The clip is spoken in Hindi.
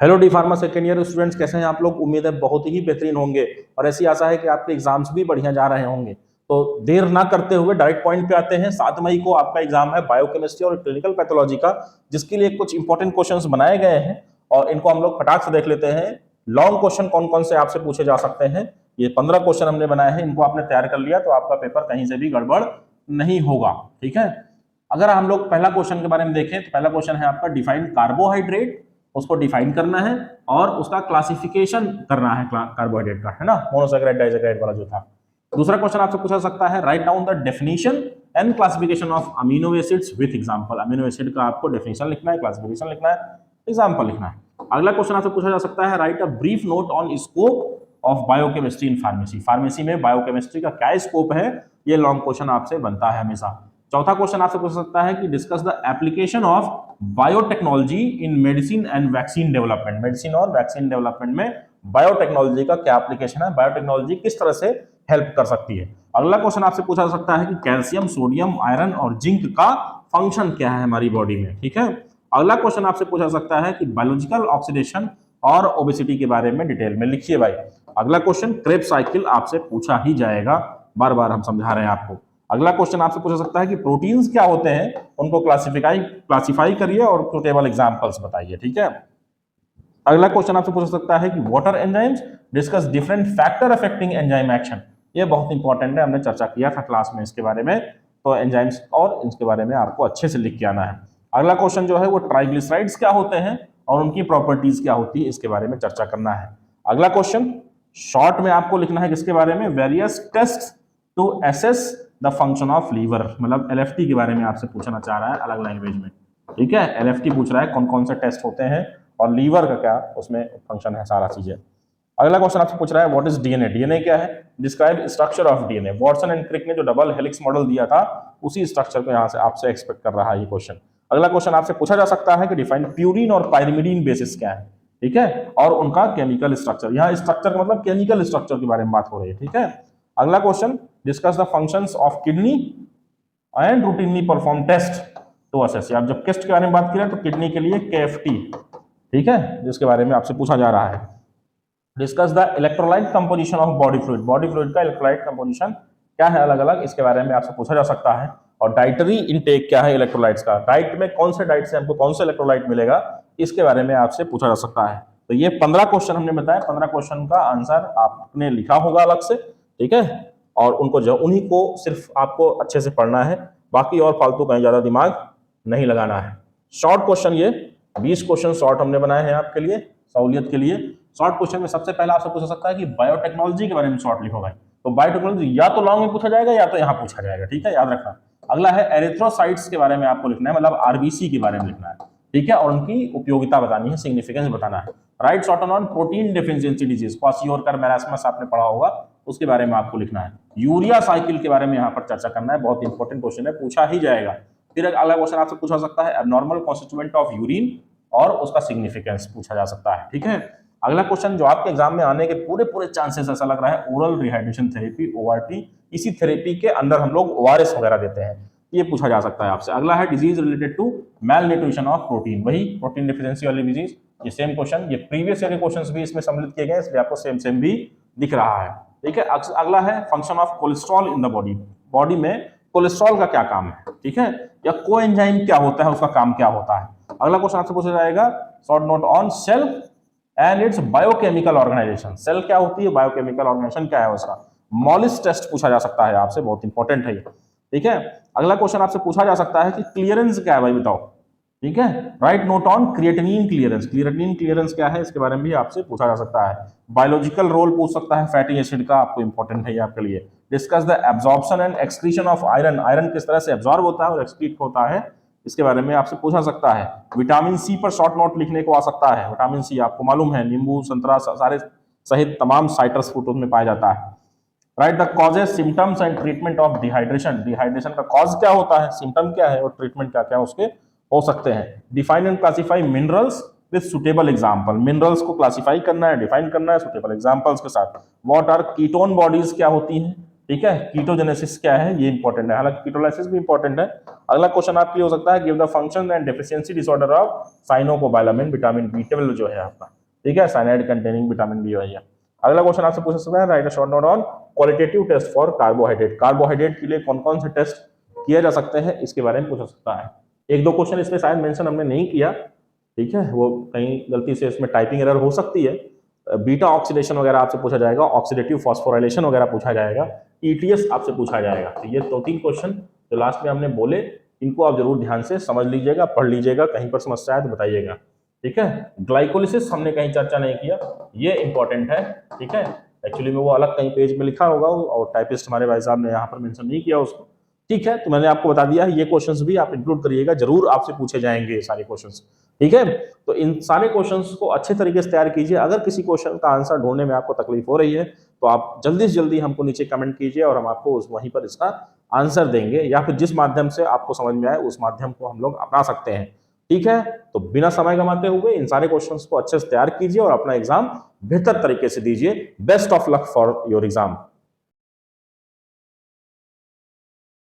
Hello D pharma second year students, कैसे हैं आप लोग। उम्मीद है बहुत ही बेहतरीन होंगे और ऐसी आशा है कि आपके एग्जाम्स भी बढ़िया जा रहे होंगे। तो देर ना करते हुए डायरेक्ट पॉइंट पे आते हैं। 7 मई को आपका एग्जाम है बायोकेमिस्ट्री और क्लिनिकल पैथोलॉजी का, जिसके लिए कुछ इंपॉर्टेंट क्वेश्चंस बनाए गए हैं और इनको हम लोग फटाक से देख लेते हैं। लॉन्ग क्वेश्चन कौन कौन से आपसे पूछे जा सकते हैं, ये 15 क्वेश्चन हमने बनाए हैं। इनको आपने तैयार कर लिया तो आपका पेपर कहीं से भी गड़बड़ नहीं होगा। ठीक है, अगर हम लोग पहला क्वेश्चन के बारे में देखें तो पहला क्वेश्चन है आपका डिफाइन कार्बोहाइड्रेट। उसको डिफाइन करना है और उसका क्लासिफिकेशन करना है कार्बोहाइड्रेट का, है ना, मोनोसैकेराइड डाइसैकेराइड वाला जो था। दूसरा क्वेश्चन आपसे पूछा सकता है write down the definition and classification of amino acids with example. Amino acid का आपको डेफिनेशन लिखना है, क्लासिफिकेशन लिखना है, एग्जांपल लिखना है। अगला क्वेश्चन आपसे पूछा जा सकता है right a brief note on scope of biochemistry in pharmacy. Pharmacy में बायोकेमिस्ट्री का क्या स्कोप है, ये लॉन्ग क्वेश्चन आपसे बनता है हमेशा। चौथा क्वेश्चन आपसे पूछ सकता है कि discuss the application of biotechnology in medicine and vaccine development. Medicine और वैक्सीन डेवलपमेंट में बायोटेक्नोलॉजी का क्या एप्लीकेशन है, बायोटेक्नोलॉजी किस तरह से हेल्प कर सकती है। अगला क्वेश्चन आपसे पूछा जा सकता है कि कैल्शियम, सोडियम, आयरन और जिंक का फंक्शन क्या है हमारी बॉडी में। ठीक है, अगला क्वेश्चन आपसे पूछा जा सकता है कि बायोलॉजिकल ऑक्सीडेशन और ओबेसिटी के बारे में डिटेल में लिखिए भाई। अगला क्वेश्चन क्रेब्स साइकिल आपसे पूछा ही जाएगा, बार बार हम समझा रहे हैं आपको। अगला क्वेश्चन आपसे पूछा सकता है कि प्रोटीन्स क्या होते हैं, उनको क्लासिफाई करिए और सुटेबल एग्जांपल्स बताइए। ठीक है, अगला क्वेश्चन आपसे पूछ सकता है कि water enzymes, discuss different factor affecting enzyme action. ये बहुत इंपॉर्टेंट है, हमने चर्चा किया था क्लास में इसके बारे में। तो एंजाइम्स और इसके बारे में आपको अच्छे से लिख के आना है। अगला क्वेश्चन जो है वो ट्राइग्लिसराइड्स क्या होते हैं और उनकी प्रॉपर्टीज क्या होती है, इसके बारे में चर्चा करना है। अगला क्वेश्चन शॉर्ट में आपको लिखना है किसके बारे में, various test to assess the function of liver. मतलब एलएफटी के बारे में आपसे पूछना चाह रहा है अलग लैंग्वेज में। ठीक है, एलएफटी पूछ रहा है कौन कौन से टेस्ट होते हैं और लीवर का क्या उसमें फंक्शन है, सारा चीजें। अगला क्वेश्चन आपसे पूछ रहा है व्हाट इज डीएनए। डीएनए क्या है, describe structure of DNA. Watson and Crick ने जो डबल हेलिक्स मॉडल दिया था उसी स्ट्रक्चर को यहाँ से आपसे एक्सपेक्ट कर रहा है ये क्वेश्चन। अगला क्वेश्चन आपसे पूछा जा सकता है कि डिफाइन प्यूरिन और पायरिमिडीन बेसिस क्या है। ठीक है, और उनका केमिकल स्ट्रक्चर। यहाँ स्ट्रक्चर का मतलब केमिकल स्ट्रक्चर के बारे में बात हो रही है। ठीक है, अगला question discuss the functions of kidney and routinely perform test to assess. आप जब टेस्ट के बारे में बात करें तो किडनी के लिए केएफटी, ठीक है, जिसके बारे में आपसे पूछा जा रहा है। Discuss the electrolyte composition of body fluid. Body fluid का इलेक्ट्रोलाइट कंपोजिशन क्या है अलग अलग, इसके बारे में आपसे पूछा जा सकता है। और डाइटरी इनटेक क्या है इलेक्ट्रोलाइट्स का, डाइट में कौन से डाइट से हमको कौन सा इलेक्ट्रोलाइट मिलेगा, इसके बारे में आपसे पूछा जा सकता है। तो ये 15 क्वेश्चन हमने बताया, 15 क्वेश्चन का आंसर आपने लिखा होगा अलग से। ठीक है, और उनको जो उन्हीं को सिर्फ आपको अच्छे से पढ़ना है, बाकी और फालतू कहीं ज्यादा दिमाग नहीं लगाना है। शॉर्ट क्वेश्चन ये 20 क्वेश्चन शॉर्ट हमने बनाए हैं आपके लिए सहूलियत के लिए। शॉर्ट क्वेश्चन में सबसे पहले आपसे पूछा सकता है कि बायोटेक्नोलॉजी के बारे में शॉर्ट लिखो भाई। तो बायोटेक्नोलॉजी या तो लॉन्ग में पूछा जाएगा या तो यहाँ पूछा जाएगा। ठीक है, याद रखना। अगला है एरिथ्रोसाइट्स के बारे में आपको लिखना है, मतलब आरबीसी के बारे में लिखना है। ठीक है, और उनकी उपयोगिता बतानी है, सिग्निफिकेंस बताना है। Right short on protein deficiency disease, kwashiorkor marasmus आपने पढ़ा होगा, उसके बारे में आपको लिखना है। यूरिया साइकिल के बारे में यहाँ पर चर्चा करना है, बहुत इंपॉर्टेंट क्वेश्चन है, पूछा ही जाएगा। फिर अगला क्वेश्चन आपसे पूछा सकता है एबनॉर्मल कॉन्स्टिट्यूएंट ऑफ यूरिन और उसका सिग्निफिकेंस पूछा जा सकता है। ठीक है, अगला क्वेश्चन जो आपके एग्जाम में आने के पूरे चांसेस ऐसा लग रहा है, ओरल रिहाइड्रेशन थेरेपी, ओआरटी। इसी थेरेपी के अंदर हम लोग ओआरएस वगैरह देते हैं, ये पूछा जा सकता है आपसे। अगला है disease related to malnutrition of protein, वही प्रोटीन डिफिशिएंसी वाली डिजीज। ये सेम क्वेश्चन, ये प्रीवियस ईयर के क्वेश्चंस भी इसमें सम्मिलित किए गए, इसलिए आपको सेम भी दिख रहा है। ठीक है, अगला है function of cholesterol in the body. Body में कोलेस्ट्रॉल का क्या काम है, ठीक है, या कोएंजाइम क्या होता है, उसका काम क्या होता है। अगला क्वेश्चन आपसे पूछा जाएगा short note on cell and its biochemical organisation. Cell क्या होती है, बायोकेमिकल ऑर्गेनाइजेशन क्या है उसका। मॉलिस टेस्ट पूछा जा सकता है आपसे, बहुत इंपॉर्टेंट है ये। ठीक है, अगला क्वेश्चन आपसे पूछा जा सकता है कि क्लियरेंस क्या है भाई बताओ। ठीक है, right note on creatinine clearance. Creatinine clearance क्या है, इसके बारे में भी आपसे पूछा जा सकता है। बायोलॉजिकल रोल पूछ सकता है फैटी एसिड का, आपको इंपॉर्टेंट है ये आपके लिए। Discuss the absorption and excretion of iron. Iron किस तरह से एब्जॉर्ब होता है और एक्सक्रीट होता है, इसके बारे में आपसे पूछा सकता है। विटामिन सी पर शॉर्ट नोट लिखने को आ सकता है। विटामिन सी आपको मालूम है नींबू, संतरा सारे सहित तमाम साइट्रस फ्रूटों में पाया जाता है। Right the causes, symptoms and treatment of dehydration. Dehydration का कॉज क्या होता है, सिम्टम क्या है और ट्रीटमेंट क्या क्या उसके हो सकते हैं। Define and classify minerals with suitable example. Minerals को क्लासिफाई करना है, डिफाइन करना है सुटेबल एग्जांपल्स के साथ। व्हाट आर कीटोन बॉडीज क्या होती हैं, ठीक है, कीटोजेनेसिस क्या है, ये इंपॉर्टेंट है, हालांकि कीटोलाइसिस भी इंपॉर्टेंट है। अगला क्वेश्चन आपके लिए हो सकता है give the function and deficiency disorder of cyanocobalamin, vitamin B12 जो है आपका। ठीक है, साइनाइड कंटेनिंग विटामिन बी है। अगला क्वेश्चन आपसे पूछ सकते हैं, write a short note on qualitative test for carbohydrate. Carbohydrate के लिए कौन कौन से टेस्ट किए जा सकते हैं, इसके बारे में पूछ सकता है। एक दो क्वेश्चन इसमें शायद मेंशन हमने नहीं किया, ठीक है, वो कहीं गलती से इसमें टाइपिंग एरर हो सकती है। बीटा ऑक्सीडेशन वगैरह आपसे पूछा जाएगा, ऑक्सीडेटिव फॉस्फोराइलेशन वगैरह पूछा जाएगा, ईटीएस आपसे पूछा जाएगा। तो ये 2-3 क्वेश्चन जो लास्ट में हमने बोले, इनको आप जरूर ध्यान से समझ लीजिएगा, पढ़ लीजिएगा, कहीं पर समस्या है तो बताइएगा, ठीक है। ग्लाइकोलिसिस हमने कहीं चर्चा नहीं किया, ये इंपॉर्टेंट है, ठीक है। एक्चुअली में वो अलग कहीं पेज में लिखा होगा और टाइपिस्ट हमारे भाई साहब ने यहाँ पर मेंशन नहीं किया उसको, ठीक है। तो मैंने आपको बता दिया है, ये क्वेश्चंस भी आप इंक्लूड करिएगा, जरूर आपसे पूछे जाएंगे सारे क्वेश्चंस, ठीक है। तो इन सारे क्वेश्चंस को अच्छे तरीके से तैयार कीजिए। अगर किसी क्वेश्चन का आंसर ढूंढने में आपको तकलीफ हो रही है तो आप जल्दी से जल्दी हमको नीचे कमेंट कीजिए और हम आपको वहीं पर इसका आंसर देंगे, या फिर जिस माध्यम से आपको समझ में आए उस माध्यम को हम लोग अपना सकते हैं, ठीक है। तो बिना समय गंवाते हुए इन सारे क्वेश्चंस को अच्छे से तैयार कीजिए और अपना एग्जाम बेहतर तरीके से दीजिए। Best of luck for your exam.